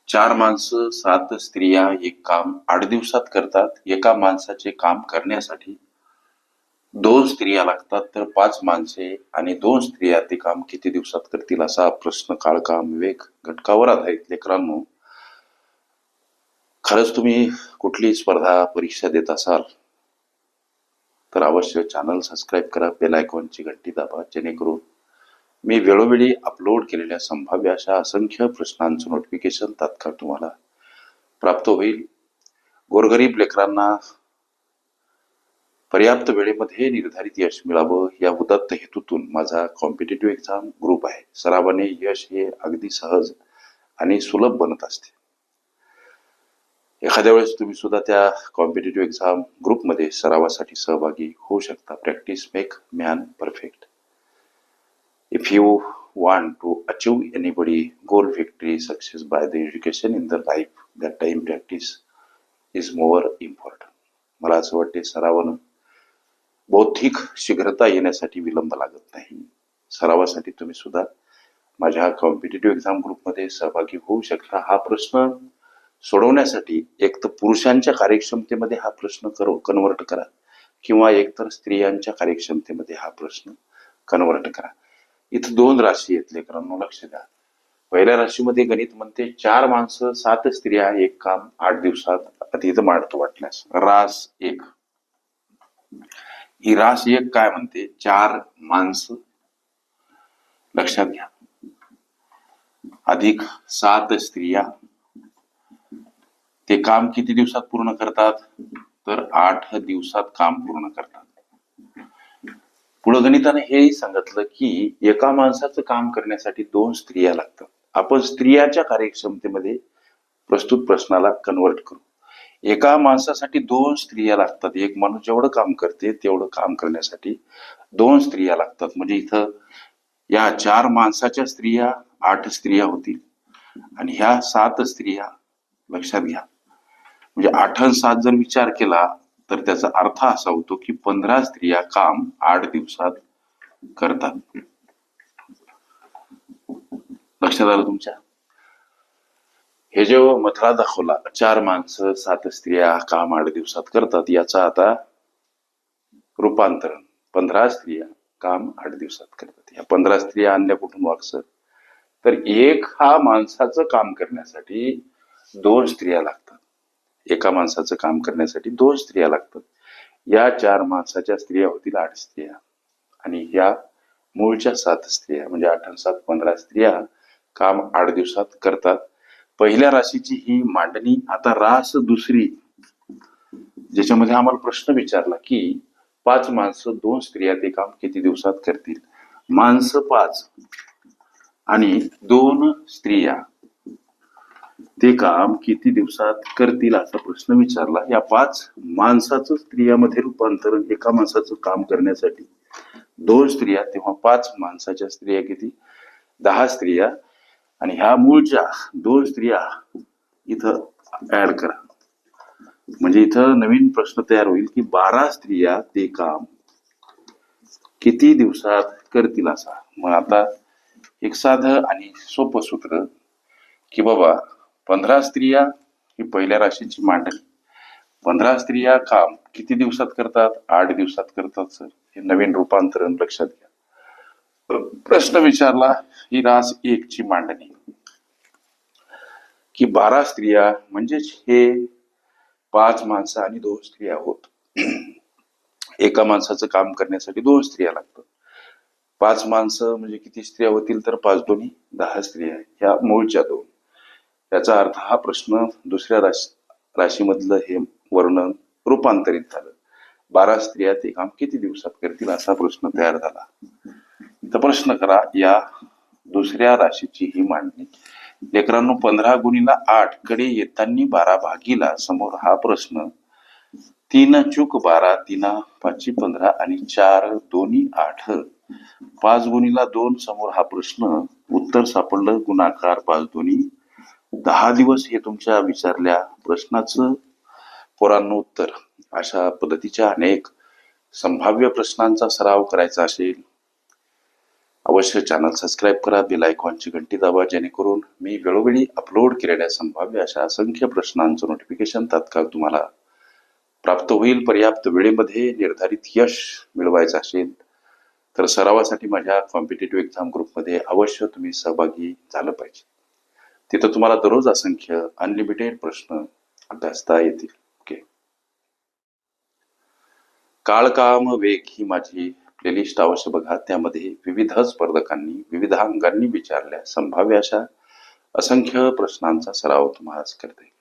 चार माणसं, सात स्त्रिया एक काम 8 दिवसात करतात. एका माणसाचे काम करण्यासाठी 2 स्त्रिया लागतात, तर 5 माणसे आणि 2 स्त्रिया ते काम किती दिवसात करतील, असा प्रश्न काळ, काम, विवेक घटकावर आधारित. लेकरांनो, खरंच तुम्ही कुठली स्पर्धा परीक्षा देत असाल तर अवश्य चॅनल सबस्क्राईब करा, बेल आयकॉनची घंटी दाबा, जेणेकरून मी वेळोवेळी अपलोड केलेल्या संभाव्य अशा असंख्य प्रश्नांचं नोटिफिकेशन तात्काळ तुम्हाला प्राप्त होईल. गोरगरीब लेकरांना पर्याप्त वेळेमध्ये निर्धारित यश मिळावं या उदात्त हेतूतून माझा कॉम्पिटिटिव्ह एक्झाम ग्रुप आहे. सरावाने यश हे अगदी सहज आणि सुलभ बनत असते. एखाद्या वेळेस तुम्ही सुद्धा त्या कॉम्पिटिटिव्ह एक्झाम ग्रुपमध्ये सरावासाठी सहभागी होऊ शकता. Practice make man perfect. If you want to achieve anybody goal, victory, success by the education in the life, that time practice is more important. मला असं वाटते सरावानं बौद्धिक शीघ्रता येण्यासाठी विलंब लागत नाही. सरावासाठी तुम्ही सुद्धा माझ्या कॉम्पिटिटिव्ह एक्झाम ग्रुपमध्ये सहभागी होऊ शकता. हा प्रश्न सोडवण्यासाठी एक तर पुरुषांच्या कार्यक्षमतेमध्ये हा प्रश्न कन्वर्ट करा, किंवा एकतर स्त्रियांच्या कार्यक्षमतेमध्ये हा प्रश्न कन्वर्ट करा. इथं 2 राशी आहेत लेकरांनो, लक्ष द्या. पहिल्या राशीमध्ये गणित म्हणते 4 माणसं, 7 स्त्रिया एक काम 8 दिवसात. आता इथं मांडतो वाटल्यास रास 1. ही रास 1 काय म्हणते? 4 माणसं, लक्षात घ्या, अधिक 7 स्त्रिया. ते काम किती दिवसात पूर्ण करतात? तर 8 दिवसात काम पूर्ण करतात. पुढे गणिताने हेही सांगितलं की एका माणसाचं काम करण्यासाठी 2 स्त्रिया लागतात. आपण स्त्रियाच्या कार्यक्षमतेमध्ये प्रस्तुत प्रश्नाला कन्वर्ट करू. एका माणसासाठी 2 स्त्रिया लागतात. एक माणूस जेवढं काम करते तेवढं काम करण्यासाठी 2 स्त्रिया लागतात. म्हणजे इथं या 4 माणसाच्या स्त्रिया 8 स्त्रिया होतील, आणि ह्या 7 स्त्रिया, लक्षात घ्या, म्हणजे 8 आणि 7 जर विचार केला तर त्याचा अर्थ असा होतो की 15 स्त्रिया काम 8 दिवसात करतात. लक्षात आलं तुमच्या? हे जे मथळा दाखवला, 4 माणसं 7 स्त्रिया काम 8 दिवसात करतात, याचा आता रूपांतरण 15 स्त्रिया काम 8 दिवसात करतात. या 15 स्त्रिया आणल्या कुठून वागसर? तर एक हा माणसाचं काम करण्यासाठी 2 स्त्रिया लागतात. एका माणसाचं काम करण्यासाठी 2 स्त्रिया लागतात. या 4 माणसाच्या स्त्रिया होतील 8 स्त्रिया, आणि या मूळच्या 7 स्त्रिया, म्हणजे 8 आणि 7 15 स्त्रिया काम 8 दिवसात करतात. पहिल्या राशीची ही मांडणी. आता रास दुसरी, ज्याच्यामध्ये आम्हाला प्रश्न विचारला की 5 माणसं 2 स्त्रिया ते काम किती दिवसात करतील. माणसं 5 आणि 2 स्त्रिया ते काम किती दिवसात करतील असा प्रश्न विचारला. या 5 माणसाचं स्त्रियामध्ये रूपांतरण, एका माणसाचं काम करण्यासाठी 2 स्त्रिया, तेव्हा 5 माणसाच्या स्त्रिया किती? 10 स्त्रिया, आणि ह्या मूळच्या 2 स्त्रिया इथं ऍड करा. म्हणजे इथं नवीन प्रश्न तयार होईल की 12 स्त्रिया ते काम किती दिवसात करतील असा. मग आता एक साधं आणि सोपं सूत्र की बाबा 15 स्त्रिया ही पहिल्या राशीची मांडणी. 15 स्त्रिया काम किती दिवसात करतात? 8 दिवसात करतात सर. हे नवीन रूपांतरण लक्षात घ्या. प्रश्न विचारला ही रास 1 ची मांडणी की 12 स्त्रिया म्हणजेच हे 5 माणसं आणि 2 स्त्रिया होत. एका माणसाचं काम करण्यासाठी 2 स्त्रिया लागतात. 5 माणसं म्हणजे किती स्त्रिया होतील? तर 5 दोन्ही 10 स्त्रिया, ह्या मूळच्या 2. याचा अर्थ हा प्रश्न दुसऱ्या राशीमधलं हे वर्णन रूपांतरित झालं. 12 स्त्रिया ते काम किती दिवसात करतील असा प्रश्न तयार झाला. तर प्रश्न करा या दुसऱ्या राशीची ही मांडणी. लेकरांनो, 15 गुणीला 8 कडे येताना 12 भागीला समोर हा प्रश्न. 3 चूक 12, 3 5 15 आणि 4 दोन्ही 8. 5 गुणीला 2 समोर हा प्रश्न. उत्तर सापडलं गुणाकार 5 दोन्ही 10 दिवस. हे तुमच्या विचारल्या प्रश्नाचं पोरांनो उत्तर. अशा पद्धतीच्या अनेक संभाव्य प्रश्नांचा सराव करायचा असेल अवश्य चॅनल सबस्क्राईब करा, बेल आयकॉनची घंटी दाबा, जेणेकरून मी वेळोवेळी अपलोड केलेल्या संभाव्य अशा असंख्य प्रश्नांचं नोटिफिकेशन तात्काळ तुम्हाला प्राप्त होईल. पर्याप्त वेळेमध्ये निर्धारित यश मिळवायचं असेल तर सरावासाठी माझ्या कॉम्पिटेटिव्ह एक्झाम ग्रुपमध्ये अवश्य तुम्ही सहभागी झालं पाहिजे. तिथं तुम्हाला दररोज असंख्य अनलिमिटेड प्रश्न अभ्यासता येतील. ओके. काळ काम वेग ही माझी प्लेलिस्ट अवश्य बघा. त्यामध्ये विविध स्पर्धकांनी विविध अंगांनी विचारल्या संभाव्य अशा असंख्य प्रश्नांचा सराव तुम्हाला करता येईल.